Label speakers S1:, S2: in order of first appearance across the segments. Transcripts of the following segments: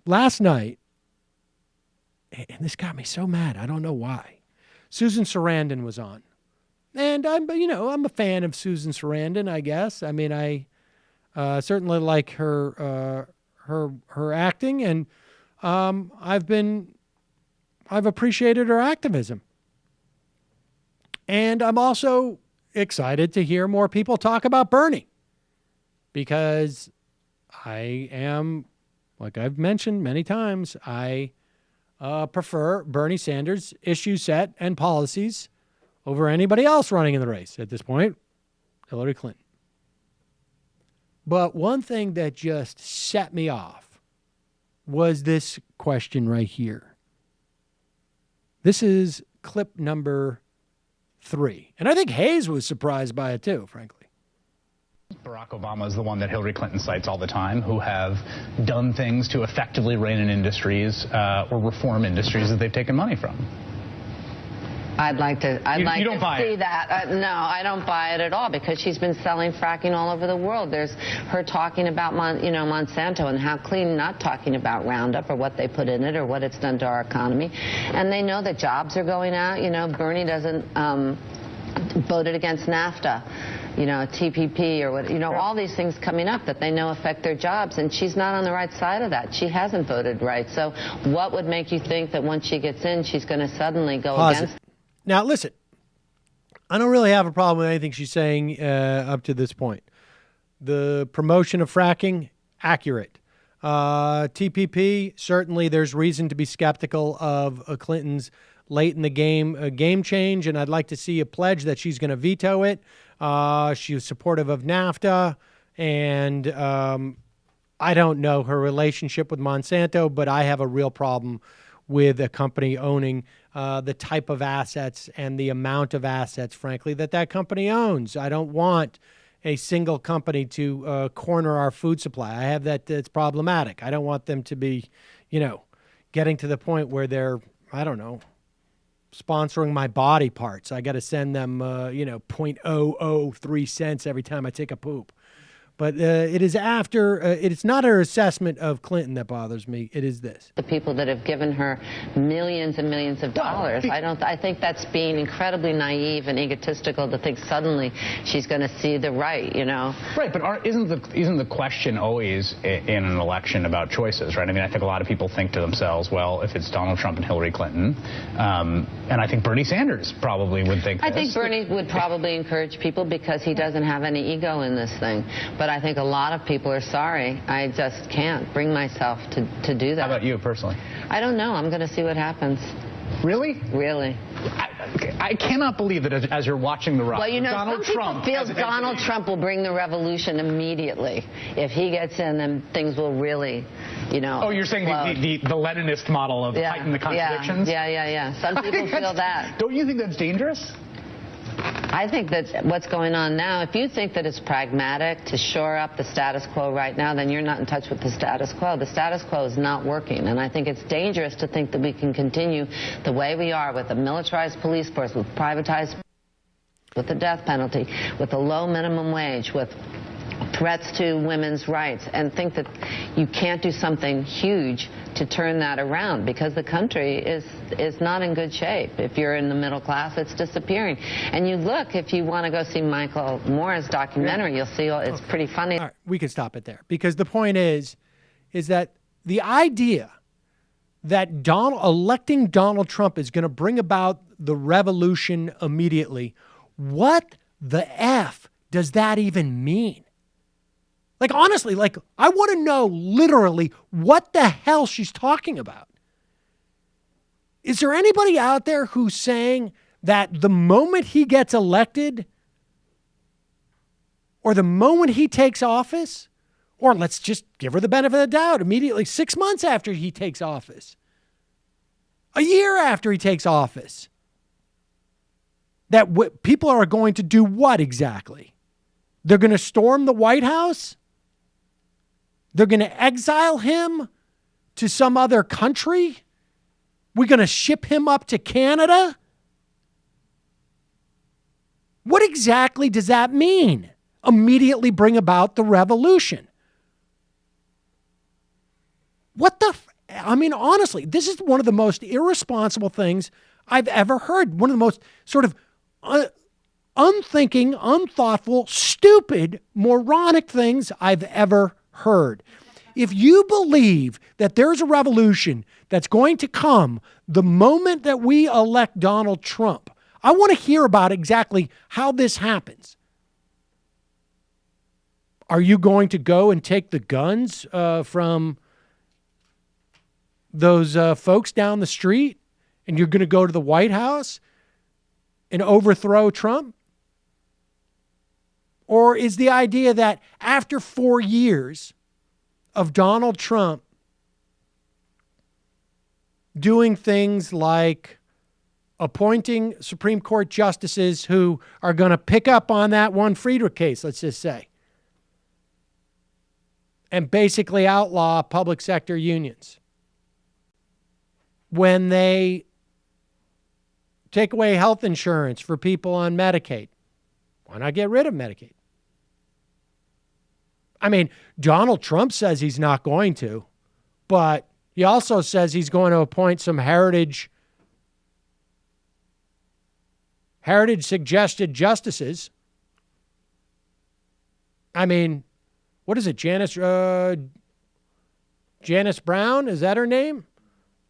S1: last night, and this got me so mad. I don't know why. Susan Sarandon was on. And I'm a fan of Susan Sarandon, I guess. I mean, I certainly like her acting, and I've appreciated her activism. And I'm also excited to hear more people talk about Bernie, because I am, like I've mentioned many times, I prefer Bernie Sanders' issue set and policies over anybody else running in the race at this point, Hillary Clinton. But one thing that just set me off was this question right here. This is clip number 3. And I think Hayes was surprised by it too, frankly.
S2: Barack Obama is the one that Hillary Clinton cites all the time, who have done things to effectively rein in industries or reform industries that they've taken money from.
S3: I'd like to see
S2: it.
S3: that. No, I don't buy it at all, because she's been selling fracking all over the world. There's her talking about Monsanto and how clean, not talking about Roundup or what they put in it or what it's done to our economy. And they know that jobs are going out. Bernie doesn't voted against NAFTA. TPP or what, all these things coming up that they know affect their jobs, and she's not on the right side of that. She hasn't voted right. So what would make you think that once she gets in, she's going to suddenly go against?
S1: Now, listen, I don't really have a problem with anything she's saying up to this point. The promotion of fracking, accurate. TPP, certainly there's reason to be skeptical of Clinton's late in the game change, and I'd like to see a pledge that she's going to veto it. She was supportive of NAFTA, and I don't know her relationship with Monsanto, but I have a real problem with a company owning the type of assets and the amount of assets, frankly, that company owns. I don't want a single company to corner our food supply. I have that. It's problematic. I don't want them to be, getting to the point where they're, I don't know, sponsoring my body parts. I got to send them, 0.003 cents every time I take a poop. But it is after, it's not her assessment of Clinton that bothers me. It is this.
S3: The people that have given her millions and millions of dollars. I think that's being incredibly naive and egotistical to think suddenly she's going to see the right,
S2: Right, but isn't the question always in an election about choices, right? I mean, I think a lot of people think to themselves, well, if it's Donald Trump and Hillary Clinton, and I think Bernie Sanders probably would think
S3: I think Bernie would probably encourage people because he doesn't have any ego in this thing. But I think a lot of people are sorry. I just can't bring myself to do that.
S2: How about you personally?
S3: I don't know. I'm going to see what happens.
S2: Really?
S3: Really.
S2: I cannot believe that as you're watching the ride.
S3: Well,
S2: Donald
S3: some
S2: Trump
S3: people feel Donald Trump will bring the revolution immediately. If he gets in, then things will really,
S2: Oh, you're saying the Leninist model of heighten the contradictions?
S3: Yeah. Some people feel that.
S2: Don't you think that's dangerous?
S3: I think that what's going on now, if you think that it's pragmatic to shore up the status quo right now, then you're not in touch with the status quo. The status quo is not working, and I think it's dangerous to think that we can continue the way we are with a militarized police force, with privatized, with the death penalty, with a low minimum wage, with threats to women's rights, and think that you can't do something huge to turn that around, because the country is not in good shape. If you're in the middle class, it's disappearing. And you look, if you want to go see Michael Moore's documentary, you'll see it's pretty funny.
S1: All right, we can stop it there, because the point is that the idea that electing Donald Trump is going to bring about the revolution immediately, what the F does that even mean? Like, honestly, I want to know literally what the hell she's talking about. Is there anybody out there who's saying that the moment he gets elected, or the moment he takes office, or let's just give her the benefit of the doubt, immediately 6 months after he takes office, a year after he takes office, that people are going to do what exactly? They're going to storm the White House? They're going to exile him to some other country? We're going to ship him up to Canada? What exactly does that mean? Immediately bring about the revolution. What the I mean, honestly, this is one of the most irresponsible things I've ever heard. One of the most sort of unthinking, unthoughtful, stupid, moronic things I've ever heard. If you believe that there's a revolution that's going to come the moment that we elect Donald Trump, I want to hear about exactly how this happens. Are you going to go and take the guns from those folks down the street, and you're going to go to the White House and overthrow Trump? Or is the idea that after 4 years of Donald Trump doing things like appointing Supreme Court justices who are going to pick up on that one Friedrich case, let's just say, and basically outlaw public sector unions, when they take away health insurance for people on Medicaid? Why not get rid of Medicaid? I mean, Donald Trump says he's not going to, but he also says he's going to appoint some heritage suggested justices. I mean, what is it? Janice Brown? Is that her name?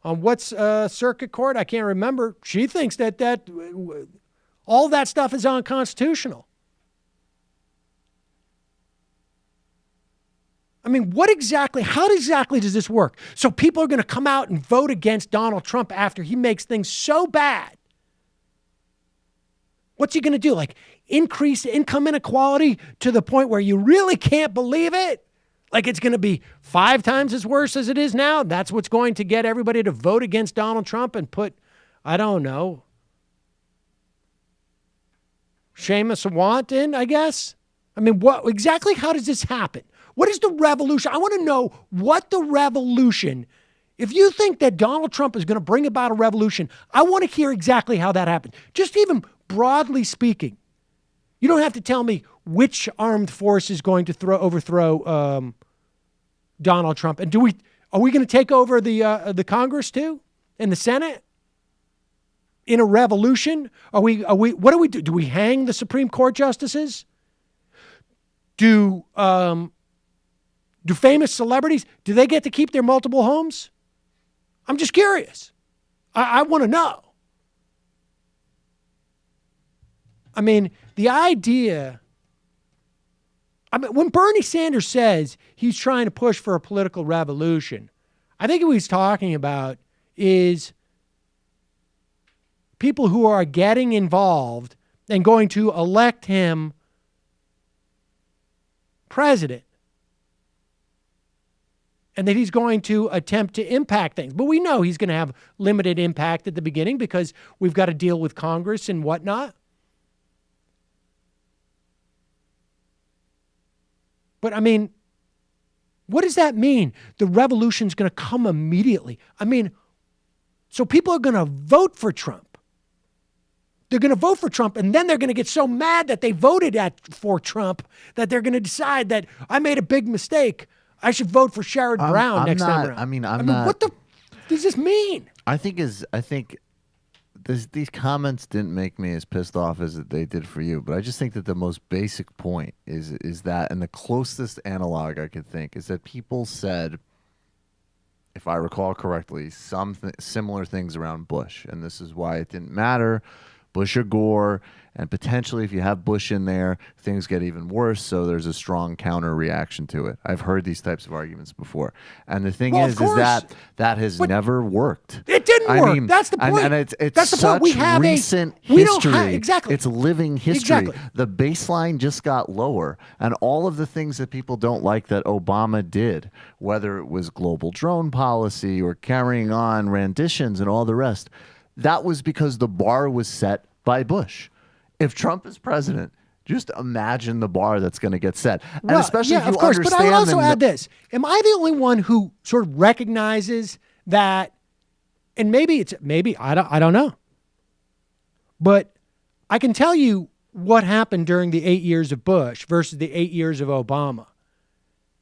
S1: On what's circuit court? I can't remember. She thinks that all that stuff is unconstitutional. I mean, how exactly does this work? So people are going to come out and vote against Donald Trump after he makes things so bad. What's he going to do? Like increase income inequality to the point where you really can't believe it? Like it's going to be 5 times as worse as it is now? That's what's going to get everybody to vote against Donald Trump and put, I don't know, Seamus Awant in, I guess? I mean, how does this happen? What is the revolution? I want to know what the revolution, if you think that Donald Trump is going to bring about a revolution, I want to hear exactly how that happened. Just even broadly speaking. You don't have to tell me which armed force is going to overthrow Donald Trump. And are we going to take over the Congress too? And the Senate? In a revolution? What do we do? Do we hang the Supreme Court justices? Do famous celebrities, do they get to keep their multiple homes? I'm just curious. I want to know. I mean, the idea, when Bernie Sanders says he's trying to push for a political revolution, I think what he's talking about is people who are getting involved and going to elect him president, and that he's going to attempt to impact things. But we know he's going to have limited impact at the beginning because we've got to deal with Congress and whatnot. But I mean, what does that mean? The revolution's going to come immediately. I mean, so people are going to vote for Trump. They're going to vote for Trump, and then they're going to get so mad that they voted for Trump that they're going to decide that I made a big mistake. I should vote for Sherrod Brown next time around.
S4: I mean, what
S1: does this mean?
S4: I think these comments didn't make me as pissed off as they did for you, but I just think that the most basic point is that, and the closest analog I could think is that people said, if I recall correctly, some similar things around Bush, and this is why it didn't matter, Bush or Gore, and potentially if you have Bush in there, things get even worse, so there's a strong counter reaction to it. I've heard these types of arguments before. And the thing is that has never worked.
S1: It didn't work. Mean, that's the point.
S4: And it's
S1: that's the
S4: such
S1: point. We have
S4: recent history.
S1: Exactly.
S4: It's living history.
S1: Exactly.
S4: The baseline just got lower. And all of the things that people don't like that Obama did, whether it was global drone policy or carrying on renditions and all the rest, that was because the bar was set by Bush. If Trump is president, just imagine the bar that's going to get set. And especially if you understand.
S1: But I would also add this. Am I the only one who sort of recognizes that, and maybe I don't know. But I can tell you what happened during the 8 years of Bush versus the 8 years of Obama.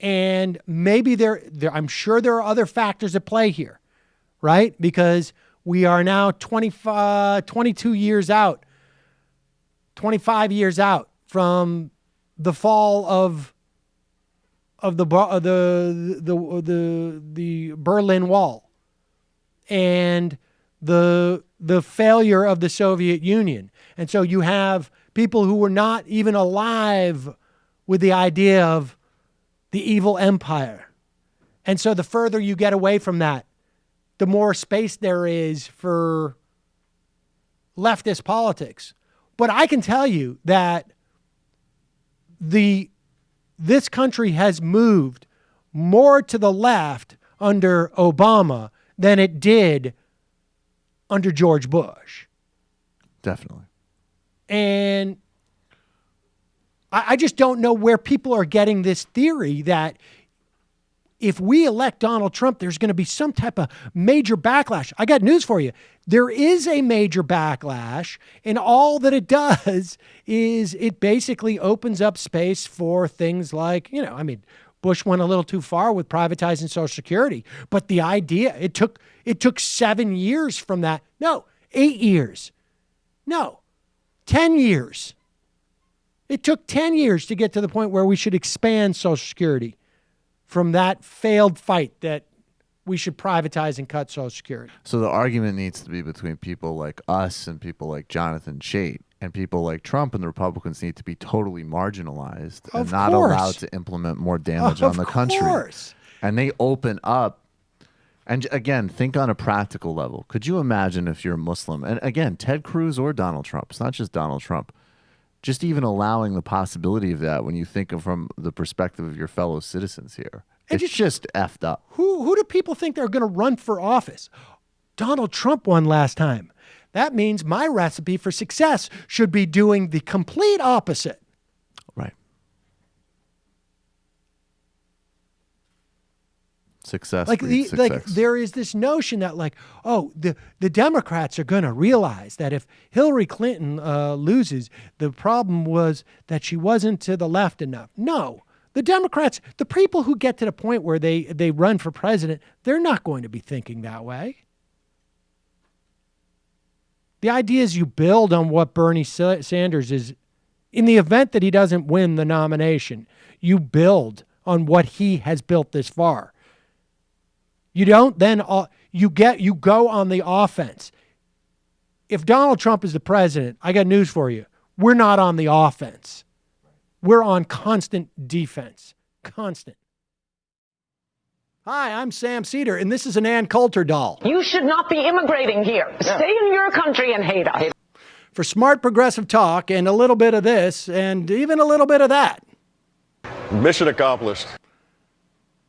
S1: And maybe I'm sure there are other factors at play here, right? Because we are now 22 years out, 25 years out from the fall of the Berlin Wall and the failure of the Soviet Union. And so you have people who were not even alive with the idea of the evil empire. And so the further you get away from that, the more space there is for leftist politics. But I can tell you that this country has moved more to the left under Obama than it did under George Bush.
S4: Definitely.
S1: And I just don't know where people are getting this theory that if we elect Donald Trump, there's going to be some type of major backlash. I got news for you. There is a major backlash, and all that it does is it basically opens up space for things like, Bush went a little too far with privatizing Social Security, but the idea, it took 7 years from that. No, 8 years. No, 10 years. It took 10 years to get to the point where we should expand Social Security from that failed fight that we should privatize and cut Social Security.
S4: So the argument needs to be between people like us and people like Jonathan Chait, and people like Trump, and the Republicans need to be totally marginalized and not allowed to implement more damage on the country. Of course. And they open up. And again, think on a practical level. Could you imagine if you're a Muslim? And again, Ted Cruz or Donald Trump. It's not just Donald Trump. Just even allowing the possibility of that when you think of from the perspective of your fellow citizens here. It's just effed up.
S1: Who do people think they're going to run for office? Donald Trump won last time. That means my recipe for success should be doing the complete opposite.
S4: Right. Success.
S1: Like there is this notion that the Democrats are going to realize that if Hillary Clinton loses, the problem was that she wasn't to the left enough. No, the Democrats, the people who get to the point where they run for president, they're not going to be thinking that way. The idea is you build on what Bernie Sanders is. In the event that he doesn't win the nomination, you build on what he has built this far. You don't then you go on the offense. If Donald Trump is the president, I got news for you. We're not on the offense. We're on constant defense. Constant. Hi, I'm Sam Seder, and this is an Ann Coulter doll.
S5: You should not be immigrating here. Yeah. Stay in your country and hate us.
S1: For smart progressive talk and a little bit of this and even a little bit of that.
S6: Mission accomplished.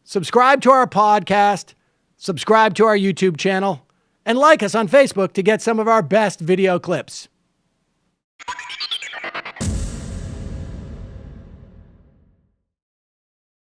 S1: Subscribe to our podcast, subscribe to our YouTube channel, and like us on Facebook to get some of our best video clips.